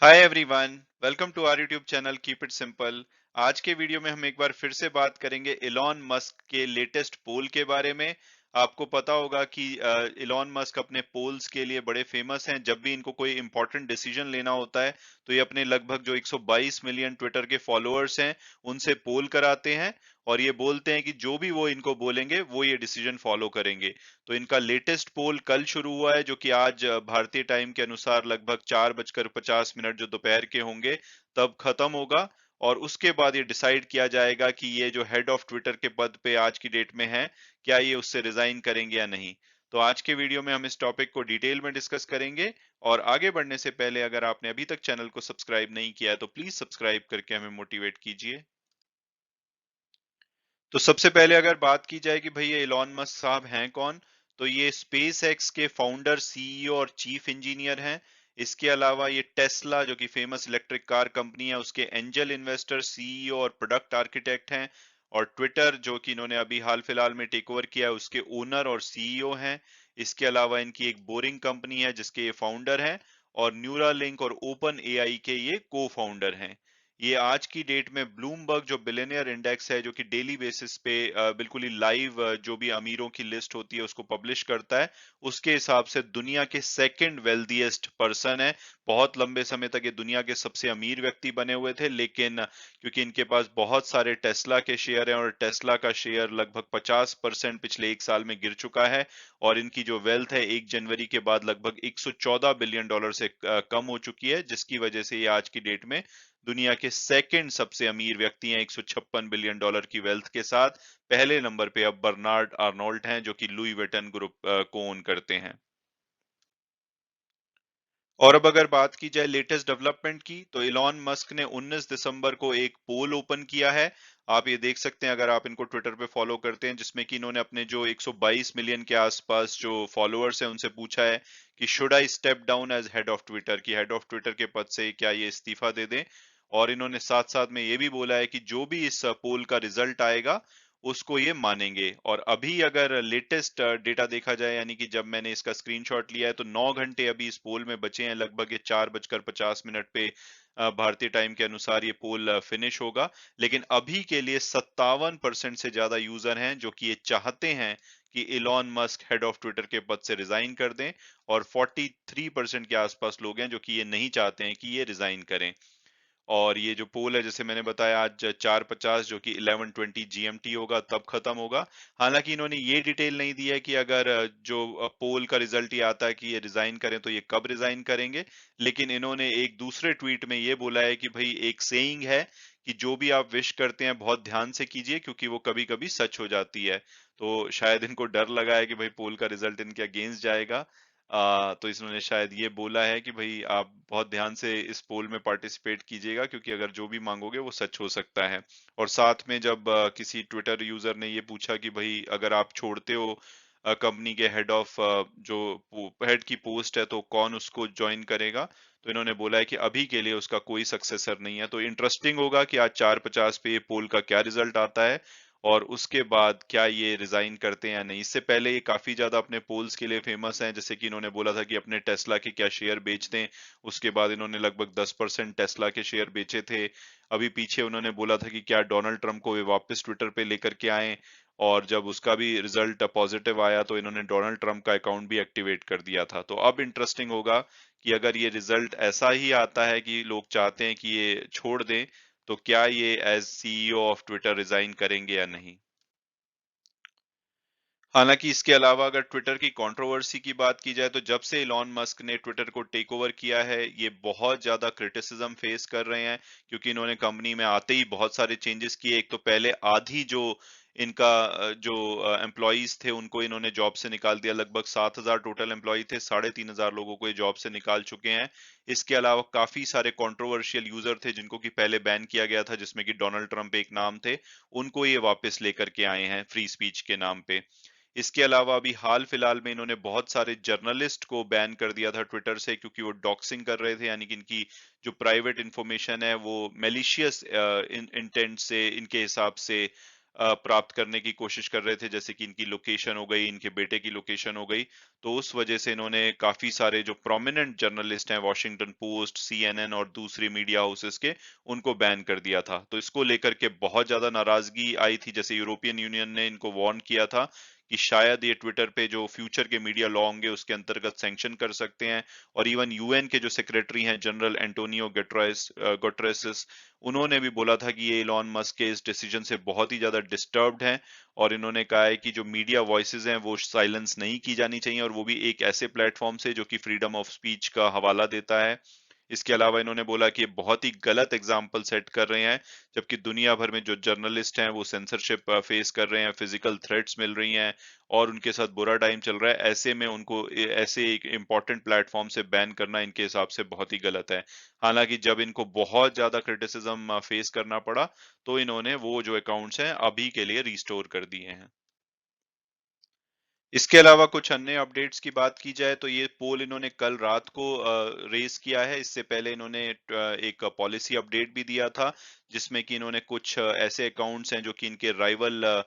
Hi everyone, welcome to our YouTube channel keep it simple. आज के video में हम एक बार फिर से बात करेंगे इलॉन मस्क के लेटेस्ट पोल के बारे में। आपको पता होगा कि इलॉन मस्क अपने पोल्स के लिए बड़े फेमस हैं। जब भी इनको कोई इंपॉर्टेंट डिसीजन लेना होता है तो ये अपने लगभग जो 122 मिलियन ट्विटर के फॉलोअर्स हैं उनसे पोल कराते हैं और ये बोलते हैं कि जो भी वो इनको बोलेंगे वो ये डिसीजन फॉलो करेंगे। तो इनका लेटेस्ट पोल कल शुरू हुआ है, जो कि आज भारतीय टाइम के अनुसार लगभग 4:50 जो दोपहर के होंगे तब खत्म होगा। और उसके बाद ये डिसाइड किया जाएगा कि ये जो हेड ऑफ ट्विटर के पद पे आज की डेट में है, क्या ये उससे रिजाइन करेंगे या नहीं। तो आज के वीडियो में हम इस टॉपिक को डिटेल में डिस्कस करेंगे। और आगे बढ़ने से पहले अगर आपने अभी तक चैनल को सब्सक्राइब नहीं किया है तो प्लीज सब्सक्राइब करके हमें मोटिवेट कीजिए। तो सबसे पहले अगर बात की जाए कि भाई ये इलॉन मस्क साहब हैं कौन, तो ये स्पेस एक्स के फाउंडर, सीईओ और चीफ इंजीनियर हैं। इसके अलावा ये टेस्ला, जो कि फेमस इलेक्ट्रिक कार कंपनी है, उसके एंजल इन्वेस्टर, सीईओ और प्रोडक्ट आर्किटेक्ट हैं। और ट्विटर, जो कि इन्होंने अभी हाल फिलहाल में टेक ओवर किया है, उसके ओनर और सीईओ हैं। इसके अलावा इनकी एक बोरिंग कंपनी है जिसके ये फाउंडर हैं। और न्यूरालिंक और ओपन एआई के ये को फाउंडर हैं। ये आज की डेट में ब्लूमबर्ग, जो बिलियनियर इंडेक्स है, जो कि डेली बेसिस पे बिल्कुल ही लाइव जो भी अमीरों की लिस्ट होती है उसको पब्लिश करता है, उसके हिसाब से दुनिया के सेकंड वेल्दीएस्ट पर्सन है। बहुत लंबे समय तक ये दुनिया के सबसे अमीर व्यक्ति बने हुए थे, लेकिन क्योंकि इनके पास बहुत सारे टेस्ला के शेयर हैं और टेस्ला का शेयर लगभग 50% पिछले एक साल में गिर चुका है। और इनकी जो वेल्थ है 1 जनवरी के बाद लगभग $114 बिलियन से कम हो चुकी है, जिसकी वजह से ये आज की डेट में दुनिया के सेकंड सबसे अमीर व्यक्ति हैं, $156 बिलियन की वेल्थ के साथ। पहले नंबर पे अब बर्नार्ड आर्नोल्ट हैं, जो कि लुई विटन ग्रुप को ओन करते हैं। और अब अगर बात की जाए लेटेस्ट डेवलपमेंट की, तो इलॉन मस्क ने 19 दिसंबर को एक पोल ओपन किया है। आप ये देख सकते हैं अगर आप इनको ट्विटर पे फॉलो करते हैं, जिसमें कि इन्होंने अपने जो 122 मिलियन के आसपास जो फॉलोअर्स हैं उनसे पूछा है कि should I step down as head of Twitter, की हेड ऑफ ट्विटर के पद से क्या ये इस्तीफा दे दें। और इन्होंने साथ साथ में ये भी बोला है कि जो भी इस पोल का रिजल्ट आएगा उसको ये मानेंगे। और अभी अगर लेटेस्ट डेटा देखा जाए, यानी कि जब मैंने इसका स्क्रीनशॉट लिया है, तो 9 घंटे अभी इस पोल में बचे हैं। लगभग ये 4:50 पे भारतीय टाइम के अनुसार ये पोल फिनिश होगा। लेकिन अभी के लिए 57% से ज्यादा यूजर हैं जो कि ये चाहते हैं कि Elon Musk head of Twitter के पद से रिजाइन कर दें। और 43% के आसपास लोग हैं जो कि ये नहीं चाहते हैं कि ये रिजाइन करें। और ये जो पोल है, जैसे मैंने बताया, आज 4:50 जो कि 11:20 जीएमटी होगा तब खत्म होगा। हालांकि इन्होंने ये डिटेल नहीं दी है कि अगर जो पोल का रिजल्ट ये आता है कि ये रिजाइन करें तो ये कब रिजाइन करेंगे। लेकिन इन्होंने एक दूसरे ट्वीट में ये बोला है कि भाई एक सेइंग है कि जो भी आप विश करते हैं बहुत ध्यान से कीजिए, क्योंकि वो कभी कभी सच हो जाती है। तो शायद इनको डर लगा है कि भाई पोल का रिजल्ट इनके अगेंस्ट जाएगा। तो इन्होंने शायद ये बोला है कि भाई आप बहुत ध्यान से इस पोल में पार्टिसिपेट कीजिएगा, क्योंकि अगर जो भी मांगोगे वो सच हो सकता है। और साथ में जब किसी ट्विटर यूजर ने ये पूछा कि भाई अगर आप छोड़ते हो कंपनी के हेड ऑफ जो हेड की पोस्ट है तो कौन उसको ज्वाइन करेगा, तो इन्होंने बोला है कि अभी के लिए उसका कोई सक्सेसर नहीं है। तो इंटरेस्टिंग होगा कि आज 4:50 पे ये पोल का क्या रिजल्ट आता है और उसके बाद क्या ये रिजाइन करते हैं या नहीं। इससे पहले ये काफी ज्यादा अपने पोल्स के लिए फेमस हैं, जैसे कि इन्होंने बोला था कि अपने टेस्ला के क्या शेयर बेच दें। उसके बाद इन्होंने लगभग 10% टेस्ला के शेयर बेचे थे। अभी पीछे उन्होंने बोला था कि क्या डोनाल्ड ट्रंप को वे वापस ट्विटर पे लेकर के आए। और जब उसका भी रिजल्ट पॉजिटिव आया तो इन्होंने डोनाल्ड ट्रंप का अकाउंट भी एक्टिवेट कर दिया था। तो अब इंटरेस्टिंग होगा कि अगर ये रिजल्ट ऐसा ही आता है कि लोग चाहते हैं कि ये छोड़ दें, तो क्या ये as CEO of Twitter resign करेंगे या नहीं। हालांकि इसके अलावा अगर ट्विटर की कंट्रोवर्सी की बात की जाए, तो जब से इलॉन मस्क ने ट्विटर को टेक ओवर किया है ये बहुत ज्यादा क्रिटिसिज्म फेस कर रहे हैं, क्योंकि इन्होंने कंपनी में आते ही बहुत सारे चेंजेस किए। एक तो पहले आधी जो इनका जो एम्प्लॉयज थे उनको इन्होंने जॉब से निकाल दिया। लगभग 7,000 टोटल एम्प्लॉय थे, 3,500 लोगों को ये जॉब से निकाल चुके हैं। इसके अलावा काफी सारे कंट्रोवर्शियल यूजर थे जिनको कि पहले बैन किया गया था, जिसमें कि डोनाल्ड ट्रंप एक नाम थे। उनको ये वापस लेकर के आए हैं फ्री स्पीच के नाम पे। इसके अलावा अभी हाल फिलहाल में इन्होंने बहुत सारे जर्नलिस्ट को बैन कर दिया था ट्विटर से, क्योंकि वो डॉक्सिंग कर रहे थे, यानी कि इनकी जो प्राइवेट इंफॉर्मेशन है वो मेलिशियस इंटेंट से इनके हिसाब से प्राप्त करने की कोशिश कर रहे थे, जैसे कि इनकी लोकेशन हो गई, इनके बेटे की लोकेशन हो गई। तो उस वजह से इन्होंने काफ़ी सारे जो प्रोमिनेंट जर्नलिस्ट हैं, वॉशिंगटन पोस्ट, सीएनएन और दूसरी मीडिया हाउसेस के, उनको बैन कर दिया था। तो इसको लेकर के बहुत ज़्यादा नाराज़गी आई थी, जैसे यूरोपियन यूनियन ने इनको वार्न किया था कि शायद ये ट्विटर पे जो फ्यूचर के मीडिया लॉ होंगे, उसके अंतर्गत सैंक्शन कर सकते हैं। और इवन यूएन के जो सेक्रेटरी हैं, जनरल एंटोनियो गुटेरेस, उन्होंने भी बोला था कि ये इलॉन मस्क के इस डिसीजन से बहुत ही ज़्यादा डिस्टर्ब्ड हैं, और इन्होंने कहा है कि जो मीडिया वॉइसेज़ हैं, वो साइलेंस नहीं की जानी चाहिए, और वो भी एक ऐसे प्लेटफ़ॉर्म से जो कि फ्रीडम ऑफ स्पीच का हवाला देता है। इसके अलावा इन्होंने बोला कि ये बहुत ही गलत एग्जाम्पल सेट कर रहे हैं, जबकि दुनिया भर में जो जर्नलिस्ट हैं वो सेंसरशिप फेस कर रहे हैं, फिजिकल थ्रेट्स मिल रही हैं, और उनके साथ बुरा टाइम चल रहा है। ऐसे में उनको ऐसे एक इम्पोर्टेंट प्लेटफॉर्म से बैन करना इनके हिसाब से बहुत ही गलत है। हालांकि जब इनको बहुत ज्यादा क्रिटिसिज्म फेस करना पड़ा, तो इन्होंने वो जो अकाउंट्स हैं अभी के लिए रिस्टोर कर दिए हैं। इसके अलावा कुछ अन्य अपडेट्स की बात की जाए, तो ये पोल इन्होंने कल रात को रेस किया है। इससे पहले इन्होंने एक पॉलिसी अपडेट भी दिया था, जिसमें कि इन्होंने कुछ ऐसे अकाउंट्स हैं जो कि इनके राइवल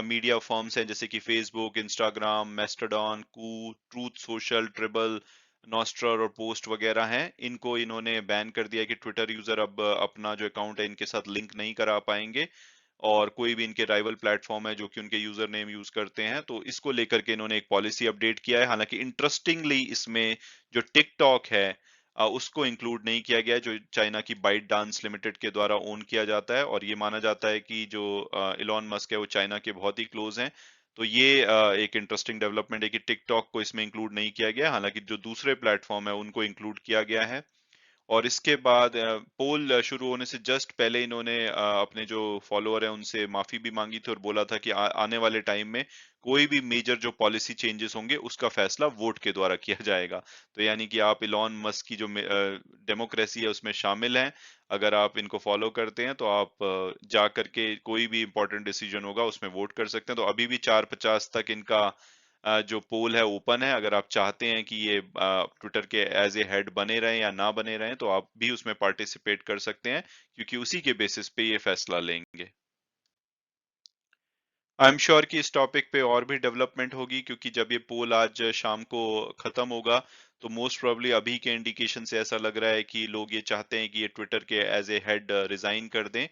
मीडिया फर्म्स हैं, जैसे कि फेसबुक, इंस्टाग्राम, मेस्टाडॉन, कू, ट्रूथ सोशल, ट्रिबल, नॉस्ट्रर और पोस्ट वगैरह हैं, इनको इन्होंने बैन कर दिया कि ट्विटर यूजर अब अपना जो अकाउंट है इनके साथ लिंक नहीं करा पाएंगे, और कोई भी इनके राइवल प्लेटफॉर्म है जो कि उनके यूजर नेम यूज करते हैं, तो इसको लेकर के इन्होंने एक पॉलिसी अपडेट किया है। हालांकि इंटरेस्टिंगली इसमें जो टिकटॉक है, उसको इंक्लूड नहीं किया गया है, जो चाइना की बाइट डांस लिमिटेड के द्वारा ओन किया जाता है, और ये माना जाता है कि जो इलॉन मस्क है वो चाइना के बहुत ही क्लोज हैं। तो ये एक इंटरेस्टिंग डेवलपमेंट है कि टिकटॉक को इसमें इंक्लूड नहीं किया गया, हालांकि जो दूसरे प्लेटफॉर्म है उनको इंक्लूड किया गया है। और इसके बाद पोल शुरू होने से जस्ट पहले इन्होंने अपने जो फॉलोअर हैं उनसे माफी भी मांगी थी, और बोला था कि आने वाले टाइम में कोई भी मेजर जो पॉलिसी चेंजेस होंगे उसका फैसला वोट के द्वारा किया जाएगा। तो यानी कि आप इलॉन मस्क की जो डेमोक्रेसी है उसमें शामिल हैं। अगर आप इनको फॉलो करते हैं तो आप जा करके कोई भी इंपॉर्टेंट डिसीजन होगा उसमें वोट कर सकते हैं। तो अभी भी 4:50 तक इनका जो पोल है ओपन है। अगर आप चाहते हैं कि ये ट्विटर के एज ए हेड बने रहें या ना बने रहें, तो आप भी उसमें पार्टिसिपेट कर सकते हैं, क्योंकि उसी के बेसिस पे ये फैसला लेंगे। आई एम श्योर कि इस टॉपिक पे और भी डेवलपमेंट होगी, क्योंकि जब ये पोल आज शाम को खत्म होगा, तो मोस्ट प्रोबेबली अभी के इंडिकेशन से ऐसा लग रहा है कि लोग ये चाहते हैं कि ये ट्विटर के एज ए हेड रिजाइन कर दें।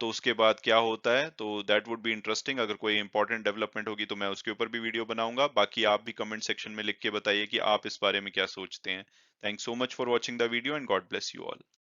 तो उसके बाद क्या होता है, तो दैट वुड बी इंटरेस्टिंग। अगर कोई इंपॉर्टेंट डेवलपमेंट होगी तो मैं उसके ऊपर भी वीडियो बनाऊंगा। बाकी आप भी कमेंट सेक्शन में लिख के बताइए कि आप इस बारे में क्या सोचते हैं। Thanks so much for watching the video, and God bless you all.